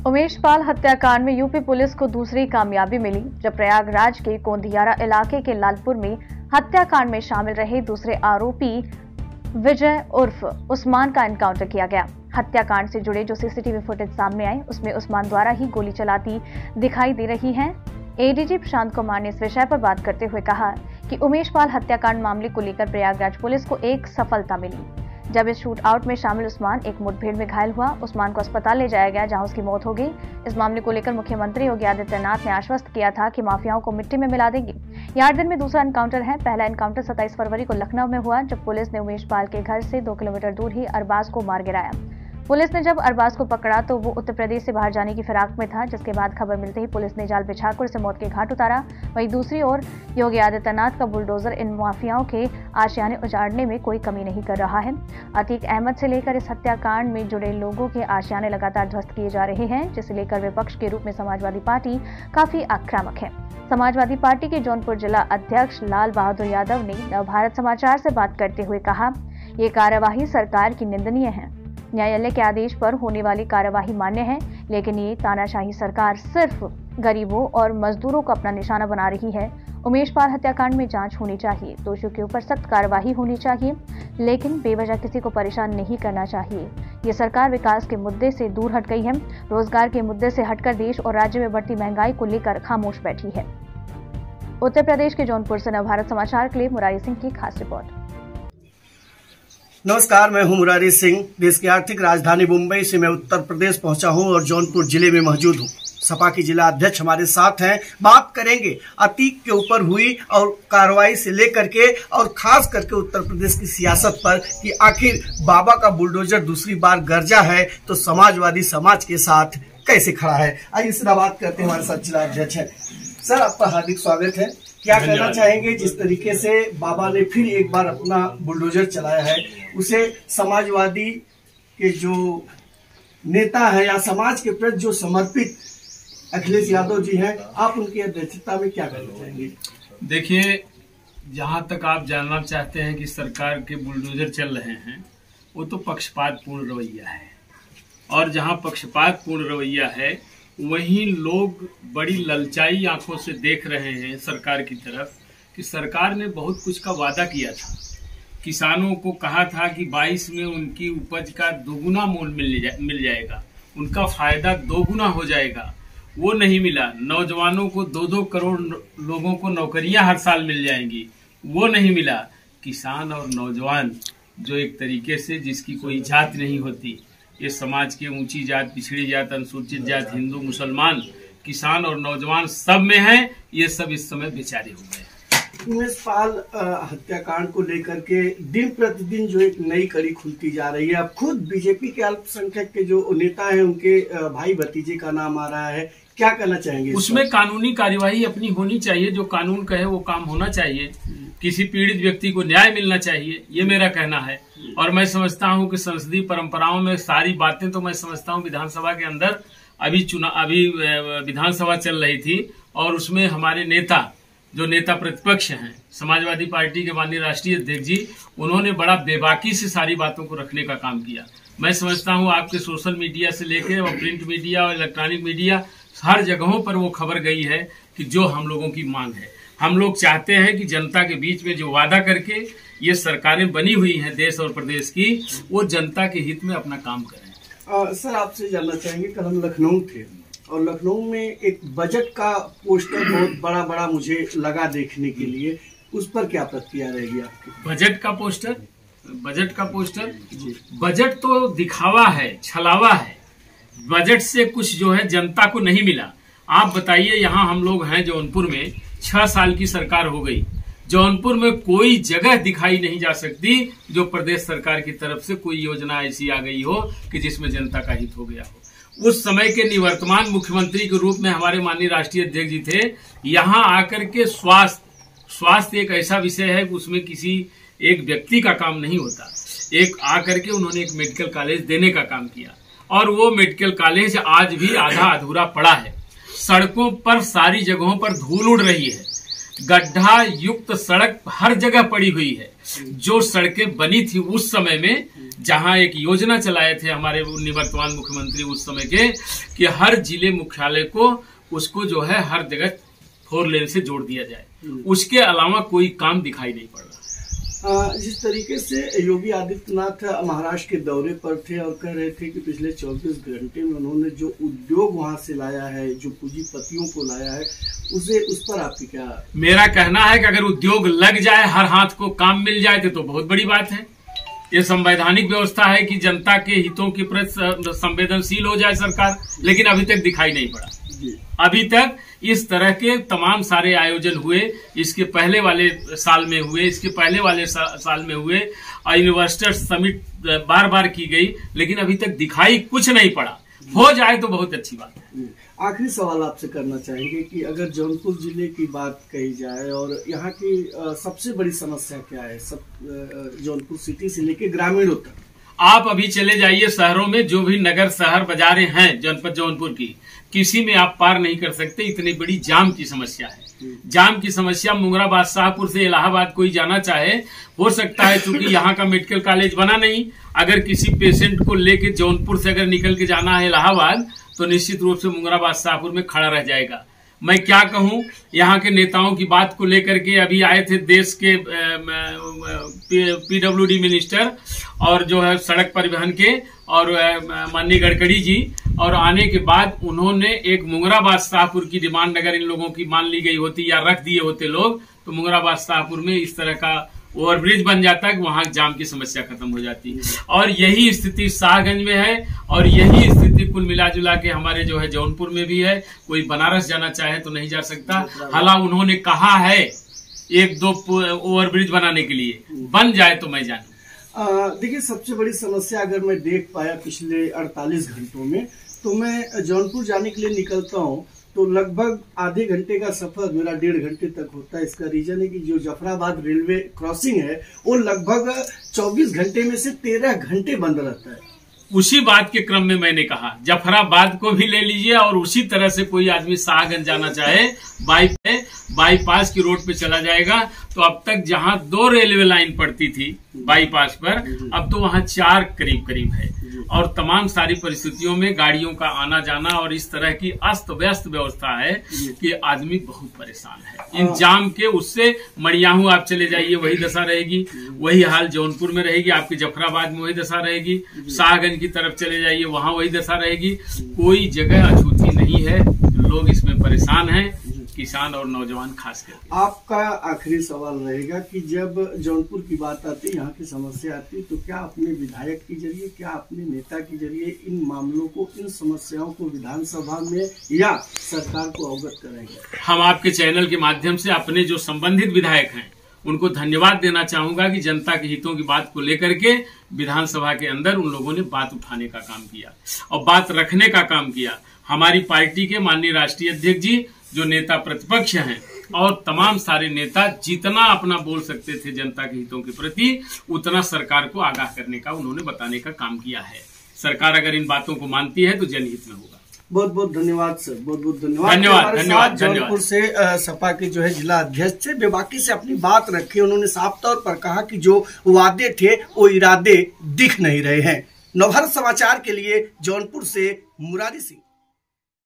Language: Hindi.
उमेश पाल हत्याकांड में यूपी पुलिस को दूसरी कामयाबी मिली जब प्रयागराज के कोंदियारा इलाके के लालपुर में हत्याकांड में शामिल रहे दूसरे आरोपी विजय उर्फ उस्मान का एनकाउंटर किया गया। हत्याकांड से जुड़े जो सीसीटीवी फुटेज सामने आए उसमें उस्मान द्वारा ही गोली चलाती दिखाई दे रही है। एडीजी प्रशांत कुमार ने इस विषय पर बात करते हुए कहा कि उमेश पाल हत्याकांड मामले को लेकर प्रयागराज पुलिस को एक सफलता मिली। जब इस शूट आउट में शामिल उस्मान एक मुठभेड़ में घायल हुआ, उस्मान को अस्पताल ले जाया गया जहां उसकी मौत हो गई। इस मामले को लेकर मुख्यमंत्री योगी आदित्यनाथ ने आश्वस्त किया था कि माफियाओं को मिट्टी में मिला देंगे। यह 8 दिन में दूसरा एनकाउंटर है। पहला एनकाउंटर 27 फरवरी को लखनऊ में हुआ जब पुलिस ने उमेश पाल के घर से 2 किलोमीटर दूर ही अरबाज को मार गिराया। पुलिस ने जब अरबाज को पकड़ा तो वो उत्तर प्रदेश से बाहर जाने की फिराक में था, जिसके बाद खबर मिलते ही पुलिस ने जाल बिछाकर उसे मौत के घाट उतारा। वहीं दूसरी ओर योगी आदित्यनाथ का बुलडोजर इन माफियाओं के आशियाने उजाड़ने में कोई कमी नहीं कर रहा है। अतीक अहमद से लेकर इस हत्याकांड में जुड़े लोगों के आशियाने लगातार ध्वस्त किए जा रहे हैं, जिसे लेकर विपक्ष के रूप में समाजवादी पार्टी काफी आक्रामक है। समाजवादी पार्टी के जौनपुर जिला अध्यक्ष लाल बहादुर यादव ने नवभारत समाचार से बात करते हुए कहा, ये कार्यवाही सरकार की निंदनीय है। न्यायालय के आदेश पर होने वाली कार्यवाही मान्य है, लेकिन ये तानाशाही सरकार सिर्फ गरीबों और मजदूरों को अपना निशाना बना रही है। उमेश पाल हत्याकांड में जांच होनी चाहिए, दोषियों के ऊपर सख्त कार्यवाही होनी चाहिए, लेकिन बेवजह किसी को परेशान नहीं करना चाहिए। ये सरकार विकास के मुद्दे से दूर हट गई है, रोजगार के मुद्दे से हटकर देश और राज्य में बढ़ती महंगाई को लेकर खामोश बैठी है। उत्तर प्रदेश के जौनपुर से नवभारत समाचार के लिए मुरारी सिंह की खास रिपोर्ट। नमस्कार, मैं हूं मुरारी सिंह। देश की आर्थिक राजधानी मुंबई से मैं उत्तर प्रदेश पहुंचा हूं और जौनपुर जिले में मौजूद हूं। सपा की जिला अध्यक्ष हमारे साथ हैं। बात करेंगे अतीक के ऊपर हुई और कार्रवाई से लेकर के और खास करके उत्तर प्रदेश की सियासत पर कि आखिर बाबा का बुलडोजर दूसरी बार गरजा है तो समाजवादी समाज के साथ कैसे खड़ा है। आइए सीधा बात करते हैं, हमारे साथ जिला अध्यक्ष है। सर, आपका हार्दिक स्वागत है। क्या कहना चाहेंगे जिस तरीके से बाबा ने फिर एक बार अपना बुलडोजर चलाया है, उसे समाजवादी के जो नेता है या समाज के प्रति जो समर्पित अखिलेश यादव जी हैं, आप उनकी अध्यक्षता में क्या कहना चाहेंगे? देखिए, जहां तक आप जानना चाहते हैं कि सरकार के बुलडोजर चल रहे हैं, वो तो पक्षपात पूर्ण रवैया है। और जहां पक्षपात पूर्ण रवैया है वहीं लोग बड़ी ललचाई आंखों से देख रहे हैं सरकार की तरफ कि सरकार ने बहुत कुछ का वादा किया था। किसानों को कहा था कि 22 में उनकी उपज का दोगुना मूल्य मिल जाएगा, उनका फायदा दोगुना हो जाएगा। वो नहीं मिला। नौजवानों को 2-2 करोड़ लोगों को नौकरियां हर साल मिल जाएंगी, वो नहीं मिला। किसान और नौजवान जो एक तरीके से जिसकी कोई जात नहीं होती, ये समाज के ऊंची जात, पिछड़ी जात, अनुसूचित जात, हिंदू, मुसलमान, किसान और नौजवान सब में हैं, ये सब इस समय बेचारे हो गए। उमेश पाल हत्याकांड को लेकर के दिन प्रतिदिन जो एक नई कड़ी खुलती जा रही है। अब खुद बीजेपी के अल्पसंख्यक के जो नेता हैं उनके भाई भतीजे का नाम आ रहा है, क्या कहना चाहेंगे? उसमें कानूनी कार्यवाही अपनी होनी चाहिए, जो कानून कहे वो काम होना चाहिए। किसी पीड़ित व्यक्ति को न्याय मिलना चाहिए, ये मेरा कहना है। और मैं समझता हूं कि संसदीय परंपराओं में सारी बातें तो मैं समझता हूं विधानसभा के अंदर अभी विधानसभा चल रही थी और उसमें हमारे नेता जो नेता प्रतिपक्ष हैं, समाजवादी पार्टी के माननीय राष्ट्रीय अध्यक्ष जी, उन्होंने बड़ा बेबाकी से सारी बातों को रखने का काम किया। मैं समझता हूं आपके सोशल मीडिया से लेकर और प्रिंट मीडिया और इलेक्ट्रॉनिक मीडिया हर जगहों पर वो खबर गई है कि जो हम लोगों की मांग है। हम लोग चाहते हैं कि जनता के बीच में जो वादा करके ये सरकारें बनी हुई हैं देश और प्रदेश की, वो जनता के हित में अपना काम करें। सर, आपसे जानना चाहेंगे, कल हम लखनऊ थे और लखनऊ में एक बजट का पोस्टर बहुत बड़ा मुझे लगा देखने के लिए, उस पर क्या प्रतिक्रिया रहेगी आपकी? बजट का पोस्टर बजट तो दिखावा है, छलावा है। बजट से कुछ जो है जनता को नहीं मिला। आप बताइए, यहाँ हम लोग हैं जौनपुर में, 6 साल की सरकार हो गई, जौनपुर में कोई जगह दिखाई नहीं जा सकती जो प्रदेश सरकार की तरफ से कोई योजना ऐसी आ गई हो कि जिसमें जनता का हित हो गया हो। उस समय के निवर्तमान मुख्यमंत्री के रूप में हमारे माननीय राष्ट्रीय अध्यक्ष जी थे। यहाँ आकर के स्वास्थ्य एक ऐसा विषय है कि उसमें किसी एक व्यक्ति का काम नहीं होता। एक आकर के उन्होंने एक मेडिकल कॉलेज देने का काम किया और वो मेडिकल कॉलेज आज भी आधा अधूरा पड़ा है। सड़कों पर सारी जगहों पर धूल उड़ रही है, गड्ढा युक्त सड़क हर जगह पड़ी हुई है। जो सड़कें बनी थी उस समय में, जहां एक योजना चलाए थे हमारे निवर्तमान मुख्यमंत्री उस समय के, कि हर जिले मुख्यालय को उसको जो है हर जगह 4 लेन से जोड़ दिया जाए, उसके अलावा कोई काम दिखाई नहीं पड़ रहा। जिस तरीके से योगी आदित्यनाथ महाराष्ट्र के दौरे पर थे और कह रहे थे कि पिछले 24 घंटे में उन्होंने जो उद्योग वहां से लाया है, जो पूंजीपतियों को लाया है, उस पर आपकी क्या? मेरा कहना है कि अगर उद्योग लग जाए, हर हाथ को काम मिल जाए तो बहुत बड़ी बात है। ये संवैधानिक व्यवस्था है कि जनता के हितों के प्रति संवेदनशील हो जाए सरकार, लेकिन अभी तक दिखाई नहीं पड़ा। अभी तक इस तरह के तमाम सारे आयोजन हुए, इसके पहले वाले साल में हुए, इसके पहले वाले साल में हुए, इन्वेस्टर समिट बार बार की गई, लेकिन अभी तक दिखाई कुछ नहीं पड़ा। हो जाए तो बहुत अच्छी बात है। आखिरी सवाल आपसे करना चाहेंगे कि अगर जौनपुर जिले की बात कही जाए और यहाँ की सबसे बड़ी समस्या क्या है, जौनपुर सिटी से लेकर ग्रामीणों तक? आप अभी चले जाइए शहरों में, जो भी नगर शहर बाजारें हैं जनपद जौनपुर की, किसी में आप पार नहीं कर सकते, इतनी बड़ी जाम की समस्या है। जाम की समस्या मुंगराबाद शाहपुर से इलाहाबाद कोई जाना चाहे, हो सकता है क्योंकि यहाँ का मेडिकल कॉलेज बना नहीं, अगर किसी पेशेंट को लेके जौनपुर से अगर निकल के जाना है इलाहाबाद, तो निश्चित रूप से मुंगराबाद शाहपुर में खड़ा रह जाएगा। मैं क्या कहूं, यहाँ के नेताओं की बात को लेकर के अभी आए थे देश के PWD मिनिस्टर और जो है सड़क परिवहन के, और माननीय गडकरी जी, और आने के बाद उन्होंने एक मुंगराबाद शाहपुर की डिमांड अगर इन लोगों की मान ली गई होती या रख दिए होते लोग, तो मुंगराबाद शाहपुर में इस तरह का ओवरब्रिज बन जाता है कि वहां जाम की समस्या खत्म हो जाती है। और यही स्थिति शाहगंज में है, और यही स्थिति कुल मिला जुला के हमारे जो है जौनपुर में भी है। कोई बनारस जाना चाहे तो नहीं जा सकता। हालांकि उन्होंने कहा है 1-2 ओवरब्रिज बनाने के लिए, बन जाए तो मैं जानू। देखिए, सबसे बड़ी समस्या अगर मैं देख पाया पिछले 48 घंटों में, तो मैं जौनपुर जाने के लिए निकलता हूँ तो लगभग आधे घंटे का सफर मेरा 1.5 घंटे तक होता है। इसका रीजन है कि जो जफराबाद रेलवे क्रॉसिंग है वो लगभग 24 घंटे में से 13 घंटे बंद रहता है। उसी बात के क्रम में मैंने कहा जफराबाद को भी ले लीजिए, और उसी तरह से कोई आदमी शाहगंज जाना चाहे बाईपास की रोड पे चला जाएगा, तो अब तक जहां 2 रेलवे लाइन पड़ती थी बाईपास पर, अब तो वहां 4 करीब है। और तमाम सारी परिस्थितियों में गाड़ियों का आना जाना और इस तरह की अस्त व्यस्त व्यवस्था है कि आदमी बहुत परेशान है इन जाम के। उससे मड़ियाहू आप चले जाइए, वही दशा रहेगी। वही हाल जौनपुर में रहेगी, आपके जफराबाद में वही दशा रहेगी। शाहगंज की तरफ चले जाइए, वहां वही दशा रहेगी। कोई जगह अछूती नहीं है, लोग इसमें परेशान हैं, किसान और नौजवान खासकर। आपका आखिरी सवाल रहेगा कि जब जौनपुर की बात आती है, यहाँ की समस्या आती है, तो क्या अपने विधायक के जरिए, क्या अपने नेता के जरिए इन मामलों को, इन समस्याओं को विधानसभा में या सरकार को अवगत कराएंगे? हम आपके चैनल के माध्यम से अपने जो संबंधित विधायक हैं उनको धन्यवाद देना चाहूंगा कि जनता के हितों की बात को लेकर के विधानसभा के अंदर उन लोगों ने बात उठाने का काम किया और बात रखने का काम किया। हमारी पार्टी के माननीय राष्ट्रीय अध्यक्ष जी, जो नेता प्रतिपक्ष हैं, और तमाम सारे नेता जितना अपना बोल सकते थे जनता के हितों के प्रति, उतना सरकार को आगाह करने का, उन्होंने बताने का काम किया है। सरकार अगर इन बातों को मानती है तो जनहित में होगा। बहुत बहुत धन्यवाद सर, बहुत बहुत धन्यवाद। जौनपुर से सपा के जो है जिला अध्यक्ष थे, बेबाकी से अपनी बात रखी। उन्होंने साफ तौर पर कहा कि जो वादे थे वो इरादे दिख नहीं रहे हैं। नवभारत समाचार के लिए जौनपुर से मुरारी सिंह।